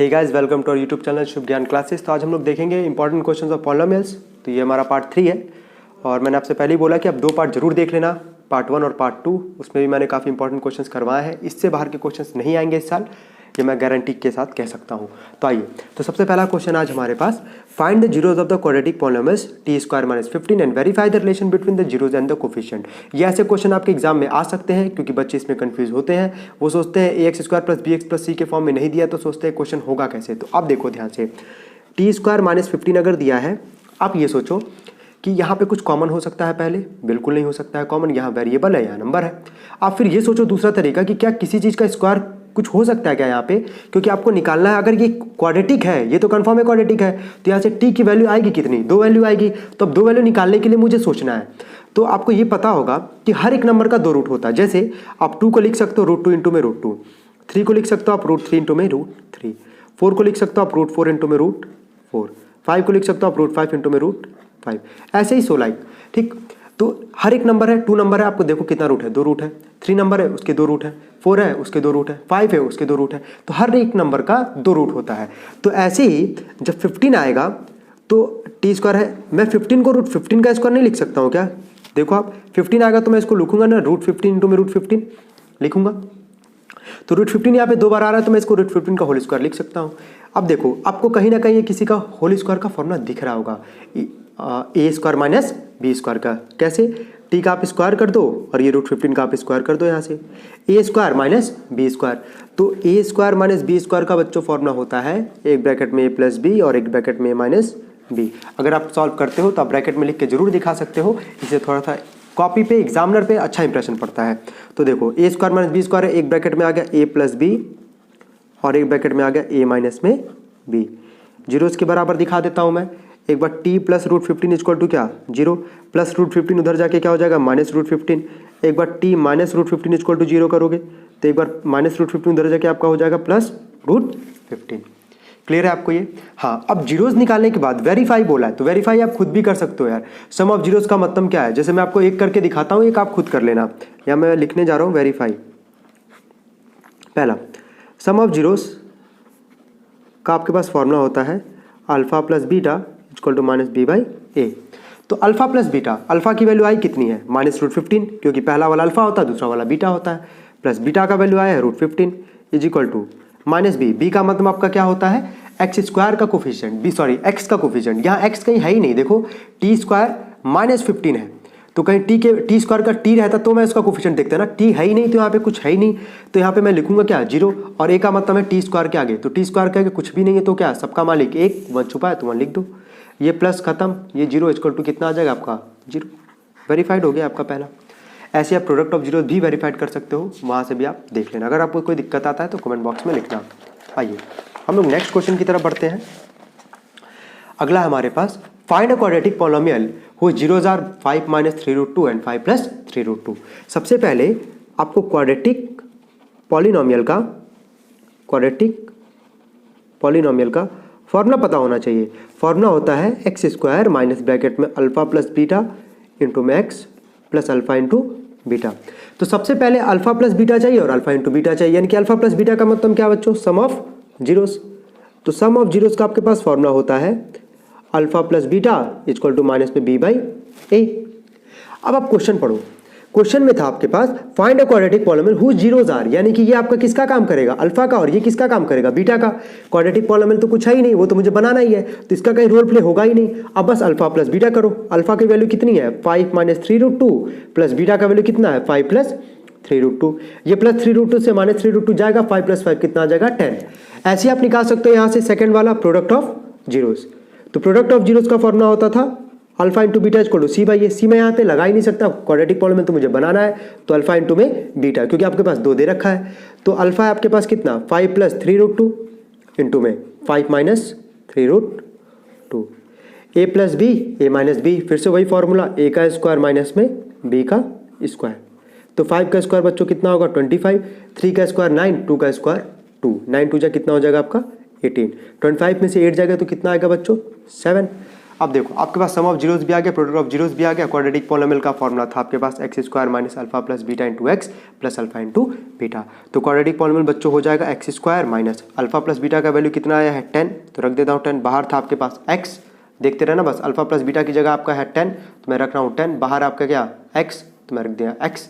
Hey guys, welcome to our YouTube channel Shubh Gyan classes. तो आज हम लोग देखेंगे इंपॉर्टेंट क्वेश्चंस ऑफ पॉलिनोमियल्स। तो ये हमारा पार्ट 3 है और मैंने आपसे पहले ही बोला कि आप 2 पार्ट जरूर देख लेना, पार्ट 1 और पार्ट 2। उसमें भी मैंने काफ़ी इंपॉर्टेंट क्वेश्चंस करवाए हैं। इससे बाहर के क्वेश्चंस नहीं आएंगे इस साल, ये मैं गारंटी के साथ कह सकता हूँ। तो आइए, तो सबसे पहला क्वेश्चन आज हमारे पास, find the zeros of the quadratic polynomials t square minus 15 and verify the relation between the zeros and the coefficient. ये ऐसे क्वेश्चन आपके एग्जाम में आ सकते हैं क्योंकि बच्चे इसमें कंफ्यूज होते हैं। वो सोचते हैं a x square plus b x plus c के फॉर्म में नहीं दिया तो सोचते हैं क्वेश्चन होगा कैसे। तो अब देखो ध्यान से, टी स्क्वायर माइनस 15 अगर दिया है, आप ये सोचो कि यहाँ पे कुछ कॉमन हो सकता है। पहले बिल्कुल नहीं हो सकता है कॉमन, यहाँ वेरिएबल है, यहाँ नंबर है। आप फिर ये सोचो दूसरा तरीका कि क्या किसी चीज़ का स्क्वायर कुछ हो सकता है क्या यहाँ पे, क्योंकि आपको निकालना है। अगर ये क्वाड्रेटिक है, ये तो कंफर्म है क्वाड्रेटिक है, तो यहाँ से टी की वैल्यू आएगी कितनी, 2 वैल्यू आएगी। तो अब 2 वैल्यू निकालने के लिए मुझे सोचना है। तो आपको ये पता होगा कि हर एक नंबर का 2 रूट होता है। जैसे आप 2 को लिख सकते हो √2 इंटू में √2, 3 को लिख सकते हो आप √3 इंटू में √3, 4 को लिख सकते हो आप √4 इंटू में √4, 5 को लिख सकते हो आप √5 इंटू में √5, ऐसे ही 16। ठीक, तो हर एक नंबर है, 2 नंबर है, आपको देखो कितना रूट है, 2 रूट है। 3 नंबर है, उसके 2 रूट है। 4 है, उसके 2 रूट है। 5 है, उसके 2 रूट है। तो हर एक नंबर का 2 रूट होता है। तो ऐसे ही जब 15 आएगा तो टी स्क्वायर है, मैं 15 को √15 का स्क्वायर नहीं लिख सकता हूँ क्या? देखो आप 15 आएगा तो मैं इसको लिखूंगा ना, √15 इंटू में √15 लिखूंगा। तो √15 यहाँ पे 2 बार आ रहा है तो मैं इसको √15 का होल स्क्वायर लिख सकता हूँ। अब देखो, आपको कहीं ना कहीं ये किसी का होल स्क्वायर का फॉर्मूला दिख रहा होगा, ए स्क्वायर माइनस बी स्क्वायर का। कैसे? टी का आप स्क्वायर कर दो और ये √15 का आप स्क्वायर कर दो यहाँ से, ए स्क्वायर माइनस बी स्क्वायर। तो ए स्क्वायर माइनस बी स्क्वायर का बच्चों फॉर्मूला होता है एक ब्रैकेट में ए प्लस बी और एक ब्रैकेट में ए माइनस बी। अगर आप सॉल्व करते हो तो आप ब्रैकेट में लिख के जरूर दिखा सकते हो, इससे थोड़ा सा कॉपी पे एग्जामिनर पे अच्छा इंप्रेशन पड़ता है। तो देखो, ए स्क्वायर माइनस बी स्क्वायर है, एक ब्रैकेट में आ गया ए प्लस बी और एक ब्रैकेट में आ गया ए माइनस में बी। जीरोस के बराबर दिखा देता हूँ मैं। एक बार टी प्लस √15 इक्वल टू क्या, 0, प्लस √15 उधर जाके क्या हो जाएगा, माइनस √15। एक बार टी माइनस √15 इक्वल टू 0 करोगे तो एक बार माइनस √15 उधर जाके आपका हो जाएगा प्लस √15। क्लियर है आपको ये? हाँ, अब जीरोस निकालने के बाद वेरीफाई बोला है, तो वेरीफाई आप खुद भी कर सकते हो यार। सम ऑफ जीरोस का मतलब क्या है, जैसे मैं आपको एक करके दिखाता हूँ, एक आप खुद कर लेना। या मैं लिखने जा रहा हूँ वेरीफाई। पहला, सम ऑफ जीरोस का आपके पास फॉर्मूला होता है alpha plus beta equal to minus b by a. तो अल्फा प्लस बीटा, अल्फा की वैल्यू आई कितनी है, माइनस √15, क्योंकि पहला वाला अल्फा होता है दूसरा वाला बीटा होता है, प्लस बीटा का वैल्यू आया है √15 is equal to minus B. B का मतलब आपका क्या होता है, एक्स स्क्वायर का कोफिशिएंट, एक्स का कोफिशिएंट। यहाँ एक्स कहीं है ही नहीं, देखो टी स्क्वायर माइनस 15 है, तो कहीं टी स्क्वायर का टी रहता तो मैं इसका कोफिशिएंट देखता ना, टी है ही नहीं तो यहाँ पे कुछ है ही नहीं। तो यहाँ पे मैं लिखूंगा क्या, 0, और ए का मतलब है टी स्क्वायर के आगे, तो टी स्क्वायर के आगे कुछ भी नहीं है तो क्या, सबका मालिक 1, 1 छुपा है तो 1 लिख दो। ये प्लस खत्म, ये 0 इक्वल टू कितना आ जाएगा आपका, 0। वेरीफाइड हो गया आपका पहला। ऐसे आप प्रोडक्ट ऑफ जीरो भी वेरीफाइड कर सकते हो, वहाँ से भी आप देख लेना। अगर आपको कोई दिक्कत आता है तो कमेंट बॉक्स में लिखना। आइए हम लोग नेक्स्ट क्वेश्चन की तरफ बढ़ते हैं। अगला हमारे पास, find a quadratic polynomial whose zeros are 5 minus 3√2 and 5 plus 3√2। सबसे पहले आपको क्वाड्रेटिक पॉलिनोमियल का फॉर्मूला पता होना चाहिए। फॉर्मूला होता है एक्स स्क्वायर माइनस ब्रैकेट में अल्फा प्लस बीटा इंटू में x plus alpha into beta. तो सबसे पहले अल्फा प्लस बीटा चाहिए और अल्फा इंटू बीटा चाहिए, यानी कि अल्फा प्लस बीटा का मतलब क्या बच्चों, सम ऑफ जीरोस। तो सम ऑफ जीरोस का आपके पास फॉर्मूला होता है alpha plus beta equal to minus में बी बाई ए। अब आप क्वेश्चन पढ़ो। क्वेश्चन में था आपके पास, find a quadratic polynomial whose zeros are, यानी कि ये आपका किसका काम करेगा, अल्फा का, और ये किसका काम करेगा, बीटा का। क्वाड्रेटिक पॉलिनोमियल तो कुछ है ही नहीं, वो तो मुझे बनाना ही है, तो इसका कहीं रोल प्ले होगा ही नहीं। अब बस अल्फा प्लस बीटा करो। अल्फा की वैल्यू कितनी है, 5 माइनस 3√2, प्लस बीटा का वैल्यू कितना है, 5 प्लस 3√2। ये प्लस 3√2 से माइनस 3√2 जाएगा, 5 प्लस 5 कितना आ जाएगा, 10। ऐसे आप निकाल सकते हो यहाँ से सेकंड वाला प्रोडक्ट ऑफ जीरोस। तो प्रोडक्ट ऑफ जीरोस का फॉर्मूला होता था alpha into beta equal to c by a. C मैं यहाँ पे लगा ही नहीं सकता, क्वाड्रेटिक पॉलिनोमियल तो मुझे बनाना है, तो अल्फा इंटू में बीटा, क्योंकि आपके पास 2 दे रखा है। तो अल्फा है आपके पास कितना, 5 प्लस 3√2 इंटू में 5 माइनस 3√2, ए प्लस बी, ए माइनस बी, फिर से वही फॉर्मूला, ए का स्क्वायर माइनस में बी का स्क्वायर। तो 5 का स्क्वायर बच्चों कितना होगा, 25, 3 का स्क्वायर 9, 2 का स्क्वायर 2, 9 2 जा कितना हो जाएगा आपका 18, 25 में से 8 जाएगा तो कितना आएगा बच्चों, 7। अब देखो आपके पास सम ऑफ जीरोस भी आ गया, प्रोडक्ट ऑफ जीरोस भी आ गया। क्वाड्रेटिक पॉलिनोमियल का फॉर्मूला था आपके पास x square minus alpha plus beta into x plus alpha into beta. तो क्वाड्रेटिक पॉलिनोमियल बच्चों हो जाएगा x square minus alpha plus beta का वैल्यू कितना आया है 10, तो रख देता हूँ 10। बाहर था आपके पास x, देखते रहना बस, अल्फा प्लस बीटा की जगह आपका है 10 तो मैं रख रहा हूँ 10, बाहर आपका क्या x तो मैं रख दिया x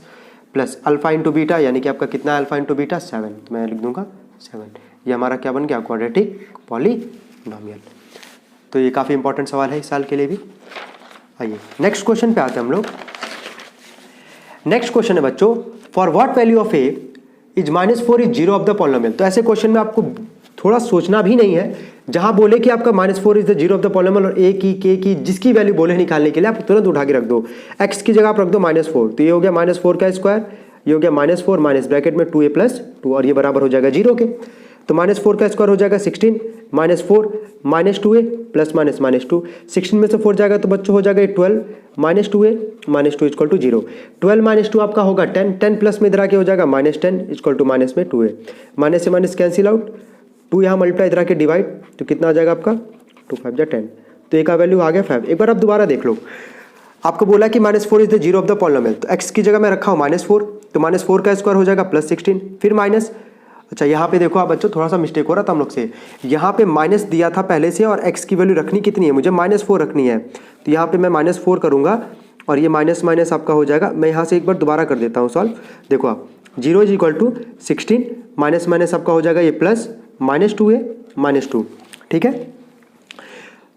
plus alpha into beta यानी कि आपका कितना है अल्फा इंटू बीटा 7, तो मैं लिख दूंगा 7। ये हमारा क्या बन गया क्वाड्रेटिक पॉलिनोमियल। तो ये काफ़ी इंपॉर्टेंट सवाल है इस साल के लिए भी। आइए नेक्स्ट क्वेश्चन पे आते हैं हम लोग। नेक्स्ट क्वेश्चन है बच्चों, for what value of A is -4 is zero of the polynomial. तो ऐसे क्वेश्चन में आपको थोड़ा सोचना भी नहीं है, जहां बोले कि आपका -4 is the zero of the polynomial और ए की के की जिसकी वैल्यू बोले निकालने के लिए आप तुरंत उठा के रख दो। एक्स की जगह आप रख दो -4, तो ये हो गया -4 का स्क्वायर, ये हो गया -4 माइनस ब्रैकेट में 2a प्लस 2 और ये बराबर हो जाएगा 0 के। तो -4 का स्क्वायर हो जाएगा 16 -4 माइनस 2a प्लस माइनस -2, 16 में से 4 जाएगा तो बच्चों हो जाएगा 12 minus 2a minus 2 equal to 0। 12 minus 2 आपका होगा 10, 10 प्लस में इधर आके हो जाएगा -10 इक्वल टू माइनस में 2a, माइनस से माइनस कैंसिल आउट, 2 यहाँ मल्टीप्लाई इधर आके डिवाइड, तो कितना आ जाएगा आपका 2 5 जा 10, तो ए का वैल्यू आ गया 5। एक बार आप दोबारा देख लो, आपको बोला कि -4 is the zero of the polynomial, तो x की जगह मैं रखा हूँ -4, तो -4 का स्क्वायर हो जाएगा +16 फिर माइनस। अच्छा यहाँ पे देखो आप बच्चों थोड़ा सा मिस्टेक हो रहा था हम लोग से, यहाँ पे माइनस दिया था पहले से और x की वैल्यू रखनी कितनी है, मुझे -4 रखनी है, तो यहाँ पे मैं -4 करूँगा और ये माइनस माइनस आपका हो जाएगा। मैं यहाँ से एक बार दोबारा कर देता हूँ सॉल्व, देखो आप 0 is equal to 16 minus minus आपका हो जाएगा ये प्लस -2a -2, ठीक है।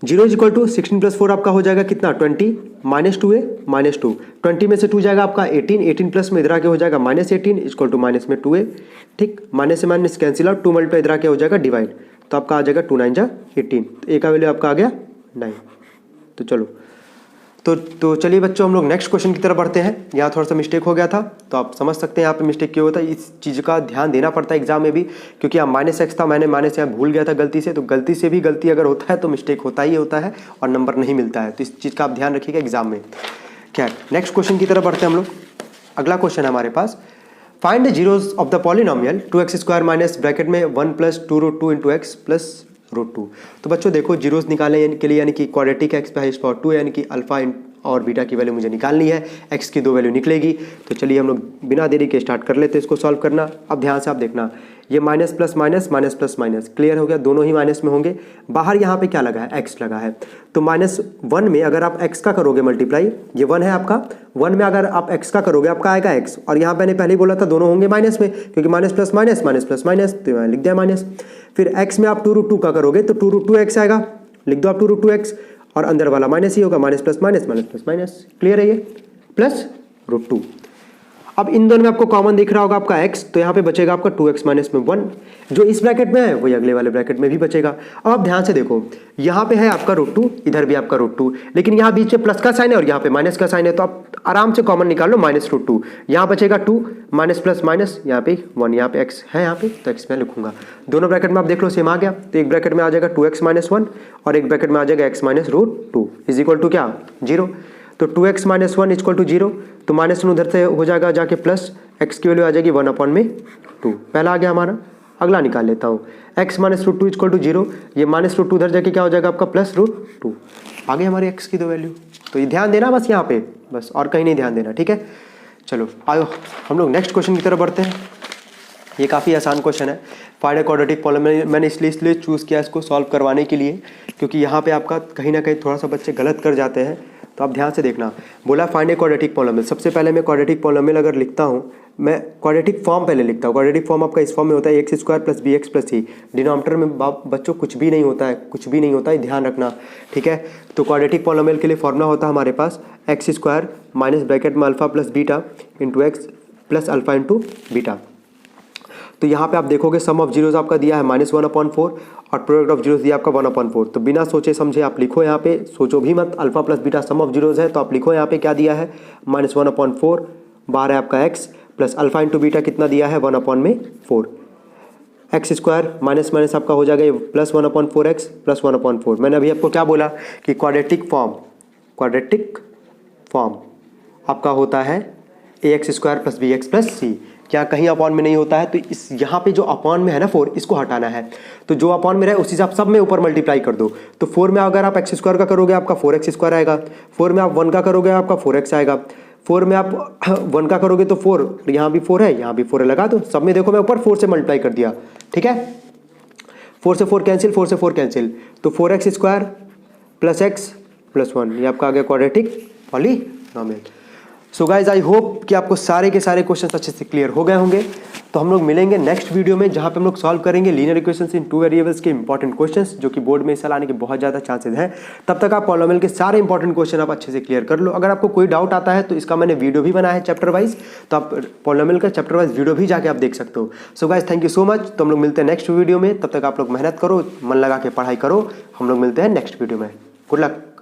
0 इज इक्वल टू 16 प्लस 4 आपका हो जाएगा कितना 20 -2a -2, 20 में से 2 जाएगा आपका 18, 18 प्लस में इधर आके हो जाएगा -18 इक्वल टू माइनस में 2a, ठीक, माइनस से माइनस कैंसिल आउट, 2 मल्टीप्लाई इधर आके हो जाएगा डिवाइड, तो आपका आ जाएगा 2 9 जा 18, तो ए का वैल्यू आपका आ गया 9। तो चलो तो चलिए बच्चों हम लोग नेक्स्ट क्वेश्चन की तरफ बढ़ते हैं। यहाँ थोड़ा सा मिस्टेक हो गया था, तो आप समझ सकते हैं यहाँ पे मिस्टेक क्यों होता है। इस चीज़ का ध्यान देना पड़ता है एग्जाम में भी, क्योंकि यहाँ -x था, मैंने माइनस यहाँ भूल गया था गलती से, तो गलती से भी गलती अगर होता है तो मिस्टेक होता ही होता है और नंबर नहीं मिलता है, तो इस चीज़ का आप ध्यान रखिएगा एग्जाम में। क्या नेक्स्ट क्वेश्चन की तरफ बढ़ते हैं हम लोग। अगला क्वेश्चन है हमारे पास, find the zeros of the polynomial 2x square minus bracket में 1 प्लस 2√2 इंटू एक्स प्लस √2। तो बच्चों देखो जीरोस निकालने के लिए यानी कि क्वाड्रेटिक एक्स पे पावर 2 यानी कि अल्फा और बीटा की वैल्यू मुझे निकालनी है, एक्स की 2 वैल्यू निकलेगी। तो चलिए हम लोग बिना देरी के स्टार्ट कर लेते हैं इसको सॉल्व करना। अब ध्यान से आप देखना, ये minus plus minus minus plus minus clear हो गया, दोनों ही माइनस में होंगे। बाहर यहाँ पे क्या लगा है एक्स लगा है, तो -1 में अगर आप एक्स का करोगे मल्टीप्लाई, ये 1 है आपका, 1 में अगर आप एक्स का करोगे आपका आएगा एक्स, और यहाँ मैंने पहले ही बोला था दोनों होंगे माइनस में, क्योंकि minus plus minus minus plus minus, तो मैं लिख दिया माइनस। फिर एक्स में आप 2√2 का करोगे तो 2√2x आएगा, लिख दो आप 2√2x, और अंदर वाला माइनस ही होगा, minus plus minus minus plus minus, clear है ये, प्लस √2। अब इन दोनों में आपको कॉमन दिख रहा होगा आपका x, तो यहाँ पे बचेगा आपका 2x माइनस में 1, जो इस ब्रैकेट में है वही अगले वाले ब्रैकेट में भी बचेगा। अब आप ध्यान से देखो, यहाँ पे है आपका √2, इधर भी आपका √2, लेकिन यहाँ बीच में प्लस का साइन है और यहाँ पे माइनस का साइन है, तो आप आराम से कॉमन निकाल लो -√2, यहाँ बचेगा 2 माइनस प्लस माइनस, यहाँ पे 1, यहाँ पे x है यहाँ पे, तो x मैं लिखूंगा। दोनों ब्रैकेट में आप देख लो सेम आ गया, तो एक ब्रैकेट में आ जाएगा 2x माइनस 1 और एक ब्रैकेट में आ जाएगा x minus √2 is equal to क्या 0। तो 2x माइनस 1 इक्वल टू 0, तो माइनस 1 उधर से हो जाएगा जाके प्लस, x की वैल्यू आ जाएगी 1/2, पहला आ गया हमारा। अगला निकाल लेता हूँ, x माइनस √2 इक्वल टू 0, ये माइनस √2 उधर जाके क्या हो जाएगा आपका प्लस √2, आ गई हमारी x की 2 वैल्यू। तो ये ध्यान देना बस यहाँ पे, बस और कहीं नहीं ध्यान देना, ठीक है। चलो आओ हम लोग नेक्स्ट क्वेश्चन की तरफ बढ़ते हैं। ये काफ़ी आसान क्वेश्चन है, फाइंड अ क्वाड्रेटिक पॉलिनोमियल। मैंने इसलिए चूज़ किया इसको सॉल्व करवाने के लिए, क्योंकि यहाँ पे आपका कहीं ना कहीं थोड़ा सा बच्चे गलत कर जाते हैं, तो आप ध्यान से देखना। बोला फाइंड ए क्वाड्रेटिक पॉलिनोमियल, सबसे पहले मैं क्वाड्रेटिक पॉलिनोमियल अगर लिखता हूँ, मैं क्वाड्रेटिक फॉर्म पहले लिखता हूँ। क्वाड्रेटिक फॉर्म आपका इस फॉर्म में होता है x square plus bx plus c, denominator में बच्चों कुछ भी नहीं होता है, कुछ भी नहीं होता है, ध्यान रखना, ठीक है। तो क्वाड्रेटिक पॉलिनोमियल के लिए फॉर्मूला होता है हमारे पास एक्स स्क्वायर माइनस ब्रैकेट में alpha plus beta into x plus alpha into beta. तो यहाँ पे आप देखोगे सम ऑफ जीरोज आपका दिया है -1/4 और प्रोडक्ट ऑफ जीरोज दिया आपका 1/4। तो बिना सोचे समझे आप लिखो, यहाँ पे सोचो भी मत, alpha plus beta some of zeros है, तो आप लिखो यहाँ पे क्या दिया है -1/4, बाहर है आपका x plus alpha into beta कितना दिया है 1/4, एक्स स्क्वायर माइनस माइनस आपका हो जाएगा ये प्लस 1/4x प्लस 1/4। मैंने अभी आपको क्या बोला कि क्वाड्रेटिक फॉर्म आपका होता है ax² + bx + c, क्या कहीं अपॉन में नहीं होता है? तो इस यहाँ पे जो अपॉन में है ना 4, इसको हटाना है। तो जो अपॉन में रहे उसी से आप सब में ऊपर मल्टीप्लाई कर दो। तो 4 में अगर आप x² का करोगे आपका 4x² आएगा, 4 में आप 1 का करोगे आपका 4x आएगा, 4 में आप 1 का करोगे तो 4, यहाँ भी 4 है, यहाँ भी 4 है, लगा दो। सब में देखो मैं ऊपर 4 से मल्टीप्लाई कर दिया, ठीक है। 4 से 4 कैंसिल, 4 से 4 कैंसिल, तो 4x² + x + 1, ये आपका आ गया quadratic polynomial. So guys I hope कि आपको सारे के सारे क्वेश्चंस अच्छे से क्लियर हो गए होंगे। तो हम लोग मिलेंगे नेक्स्ट वीडियो में, जहां पे हम लोग सॉल्व करेंगे लीनियर इक्वेशंस इन 2 वेरिएबल्स के इंपॉर्टेंट क्वेश्चंस, जो कि बोर्ड में हिस्सा लाने के बहुत ज़्यादा चांसेस हैं। तब तक आप पॉलिनोमियल के सारे इंपॉर्टेंट क्वेश्चन आप अच्छे से क्लियर कर लो। अगर आपको कोई डाउट आता है तो इसका मैंने वीडियो भी बनाया है चैप्टर वाइज, तो आप पॉलिनोमियल का चैप्टर वाइज वीडियो भी जाके आप देख सकते हो। So guys thank you so much. तो हम लोग मिलते हैं नेक्स्ट वीडियो में, तब तक आप लोग मेहनत करो, मन लगा के पढ़ाई करो। हम लोग मिलते हैं नेक्स्ट वीडियो में। Good luck.